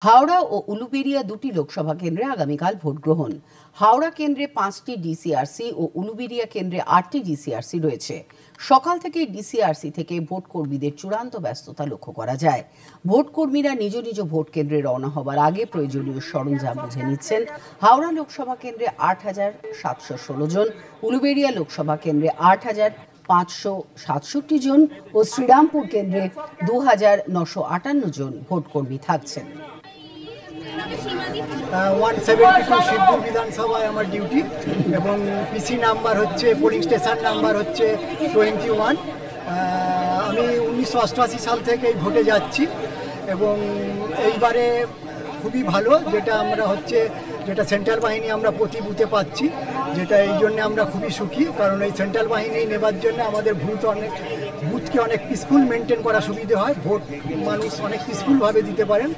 হাওড়া ও উলুবেড়িয়া দুটি লোকসভা কেন্দ্রে আগামীকাল ভোট গ্রহণ। হাওড়া কেন্দ্রে 5টি ডিসিআরসি ও উলুবেড়িয়া কেন্দ্রে 8টি ডিসিআরসি রয়েছে। সকাল থেকে ডিসিআরসি থেকে ভোট কর্মীদের চূড়ান্ত ব্যস্ততা লক্ষ্য করা যায়। ভোট কর্মীরা নিজ নিজ ভোট কেন্দ্রে রওনা হবার আগে প্রয়োজনীয় সরঞ্জাম বুঝে নিচ্ছেন। হাওড়া লোকসভা কেন্দ্রে 8,716 জন, উলুবেড়িয়া লোকসভা কেন্দ্রে 8,567 জন ও শ্রীরামপুর কেন্দ্রে 2,958 জন ভোটকর্মী থাকছেন। 172 শিবপুর বিধানসভায় আমার ডিউটি এবং পিসি নাম্বার হচ্ছে, পোলিং স্টেশন নাম্বার হচ্ছে 21। আমি 1988 সাল থেকে এই ভোটে যাচ্ছি এবং এইবারে খুবই ভালো, যেটা সেন্ট্রাল বাহিনী আমরা প্রতি বুথে পাচ্ছি, যেটা এই জন্য আমরা খুবই সুখী। কারণ এই সেন্ট্রাল বাহিনী নেবার জন্য আমাদের বুথকে অনেক পিসফুল মেনটেন করা সুবিধে হয়, ভোট মানুষ অনেক পিসফুলভাবে দিতে পারেন।